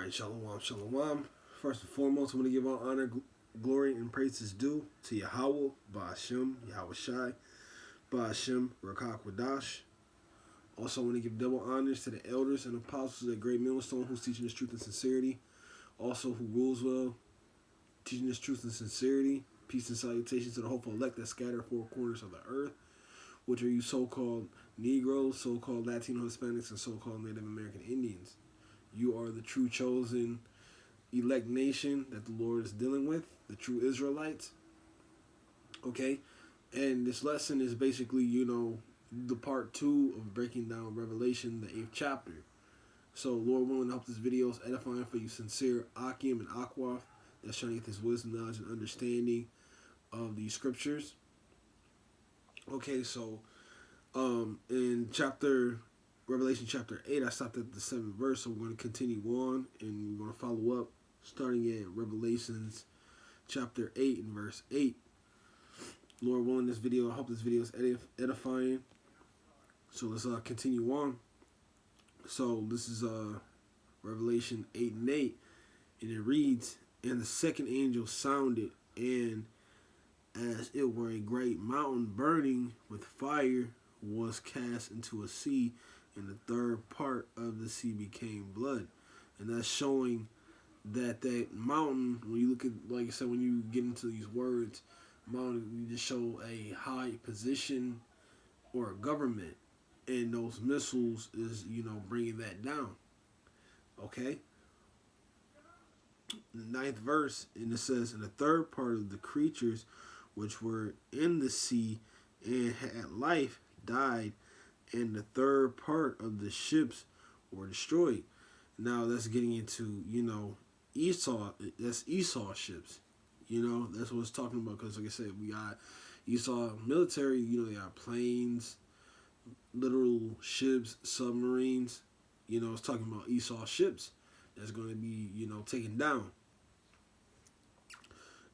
Alright, shalom, shalom. First and foremost, I want to give all honor, glory, and praises due to Yahweh, Ba'ashem, Yahweh Shai, Ba'ashem, Rakak Wadash. Also, I want to give double honors to the elders and apostles at Great Millstone who's teaching this truth and sincerity. Also, who rules well, teaching this truth and sincerity. Peace and salutations to the hopeful elect that scatter four corners of the earth, which are you so-called Negroes, so-called Latino Hispanics, and so-called Native American Indians. You are the true chosen elect nation that the Lord is dealing with, the true Israelites. Okay? And this lesson is basically, the part 2 of breaking down Revelation, the 8th chapter. So, Lord willing, I hope this video is edifying for you sincere Akim and Akwaf that's trying to get this wisdom, knowledge, and understanding of the scriptures. Okay, so in Revelation chapter 8, I stopped at the 7th verse, so we're going to continue on, and we're going to follow up, starting at Revelations chapter 8 and verse 8. Lord willing, I hope this video is edifying. So let's continue on. So this is Revelation 8 and 8, and it reads, "And the second angel sounded, and as it were a great mountain burning with fire was cast into a sea, and the third part of the sea became blood." And that's showing that mountain, when you look at, like I said, when you get into these words, mountain, you just show a high position or a government, and those missiles is, bringing that down. Okay? The 9th verse, and it says, "And the third part of the creatures which were in the sea and had life died, and the third part of the ships were destroyed." Now that's getting into, Esau. That's Esau ships. That's what it's talking about. Because, like I said, we got Esau military. They got planes, literal ships, submarines. It's talking about Esau ships that's going to be, taken down.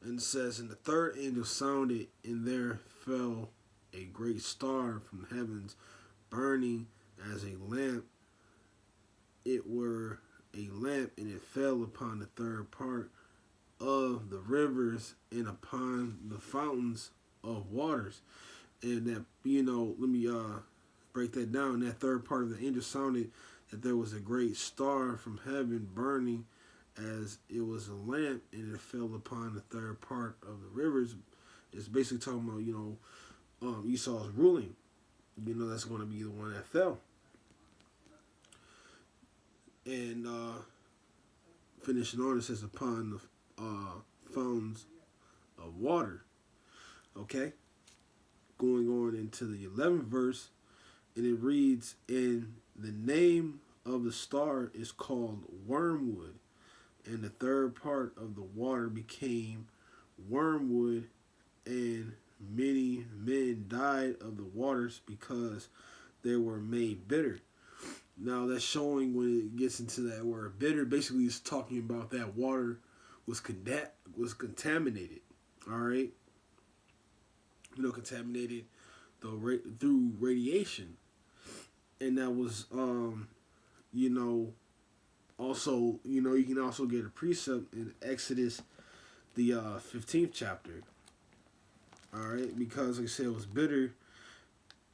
And it says, "And the third angel sounded, and there fell a great star from the heavens, burning as a lamp. It were a lamp, and it fell upon the third part of the rivers and upon the fountains of waters." And that, let me break that down. That third part of the angel sounded, that there was a great star from heaven burning as it was a lamp, and it fell upon the third part of the rivers. It's basically talking about, Esau's ruling. That's going to be the one that fell. And finishing on, it says, "Upon the fountains of water." Okay? Going on into the 11th verse, and it reads, "And the name of the star is called Wormwood, and the third part of the water became wormwood, and many men died of the waters because they were made bitter." Now that's showing, when it gets into that word bitter, basically it's talking about that water was contaminated. All right, contaminated through radiation, and that was also, you can also get a precept in Exodus, the 15th chapter. All right, because like I said, it was bitter.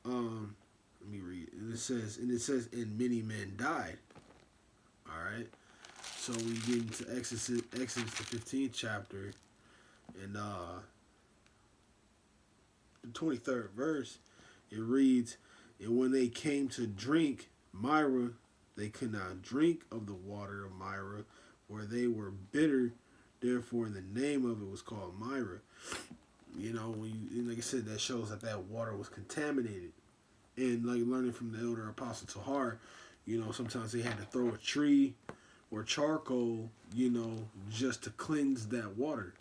Let me read. And it says, "And many men died." All right, so we get into Exodus, the 15th chapter, and the 23rd verse. It reads, "And when they came to drink Myra, they could not drink of the water of Myra, for they were bitter. Therefore, the name of it was called Myra." Like I said, that shows that water was contaminated. And like learning from the elder apostle Tahar, sometimes they had to throw a tree or charcoal, just to cleanse that water.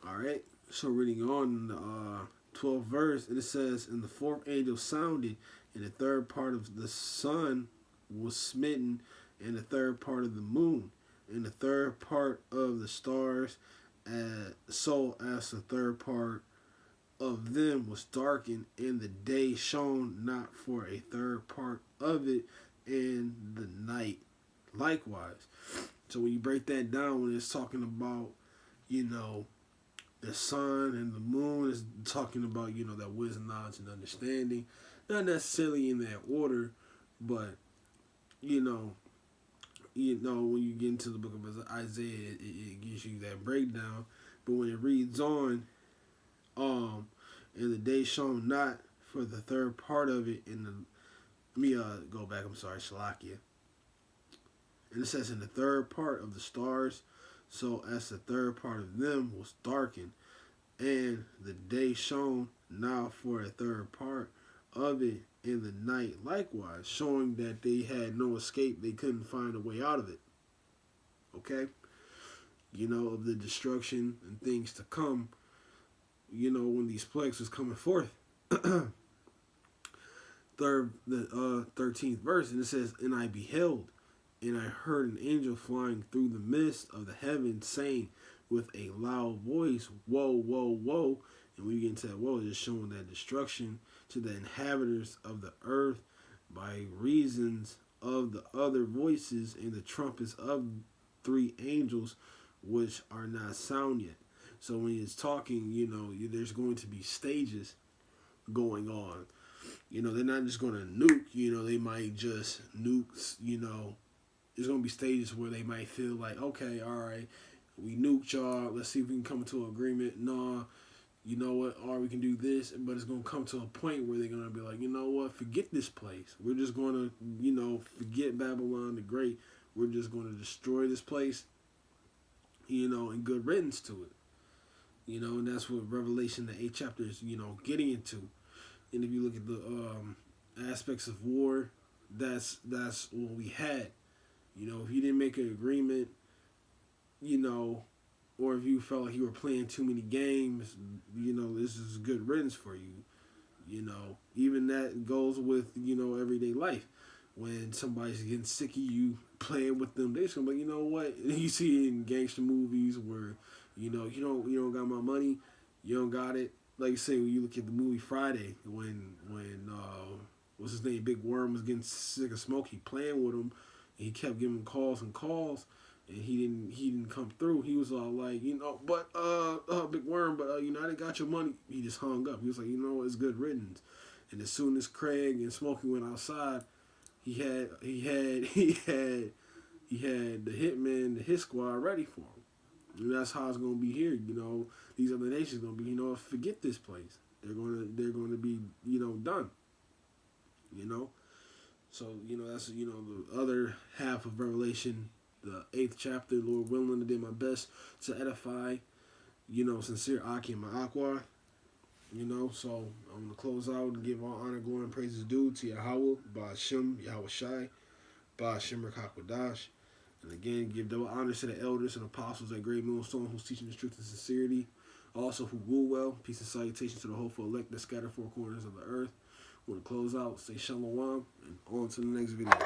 All right. So reading on the 12th verse, and it says, "And the fourth angel sounded, and the third part of the sun was smitten, and the third part of the moon, and the third part of the stars, so as the third part of them was darkened, and the day shone not for a third part of it, in the night likewise. So when you break that down, when it's talking about, you know, the sun and the moon, is talking about, you know, that wisdom, knowledge, and understanding. Not necessarily in that order, but, you know, when you get into the book of Isaiah, it gives you that breakdown. But when it reads on, and the day shone not for the third part of it in the, let me go back, I'm sorry, Shalakia. And it says in the third part of the stars, so as the third part of them was darkened, and the day shone now for a third part of it in the night likewise, showing that they had no escape, they couldn't find a way out of it. Okay? You know, of the destruction and things to come, you know, when these plagues was coming forth. The 13th verse, and it says, and I beheld, and I heard an angel flying through the midst of the heavens, saying with a loud voice, woe, woe, woe. And when you get into that woe, it's just showing that destruction to the inhabitants of the earth by reasons of the other voices and the trumpets of 3 angels, which are not sound yet. So when he's talking, you know, there's going to be stages going on. You know, they're not just going to nuke, you know, they might just nuke, you know. There's going to be stages where they might feel like, okay, all right, we nuked y'all. Let's see if we can come to an agreement. Nah, you know what? Or we can do this. But it's going to come to a point where they're going to be like, you know what? Forget this place. We're just going to, you know, forget Babylon the Great. We're just going to destroy this place, you know, and good riddance to it. You know, and that's what Revelation, the 8th chapter is, you know, getting into. And if you look at the aspects of war, that's what we had. You know, if you didn't make an agreement, you know, or if you felt like you were playing too many games, you know, this is good riddance for you. You know, even that goes with, you know, everyday life. When somebody's getting sick of you playing with them, they're just gonna be like, you know what? You see it in gangster movies where, you know, you don't got my money, you don't got it. Like you say, when you look at the movie Friday, when what's his name, Big Worm was getting sick of Smokey playing with him. He kept giving him calls and calls, and he didn't come through. He was all like, you know, but Big Worm, but you know, I didn't got your money. He just hung up. He was like, you know, it's good riddance. And as soon as Craig and Smokey went outside, he had the hitman, the hit squad ready for him. And that's how it's gonna be here. You know, these other nations gonna be, you know, forget this place. They're gonna be, you know, done. You know. So, you know, that's, you know, the other half of Revelation, the 8th chapter. Lord willing, I did my best to edify, you know, sincere Aki and Ma'akwa. You know, so I'm going to close out and give all honor, glory, and praises due to Yahweh, Ba'ashem, Yahweh Shai, Ba'ashem, Rakakwadash. And again, give double honors to the elders and apostles at Great Millstone who's teaching the truth and sincerity. Also, who rule well. Peace and salutations to the hopeful elect that scatter 4 corners of the earth. Want to close out, say shalom, and on to the next video.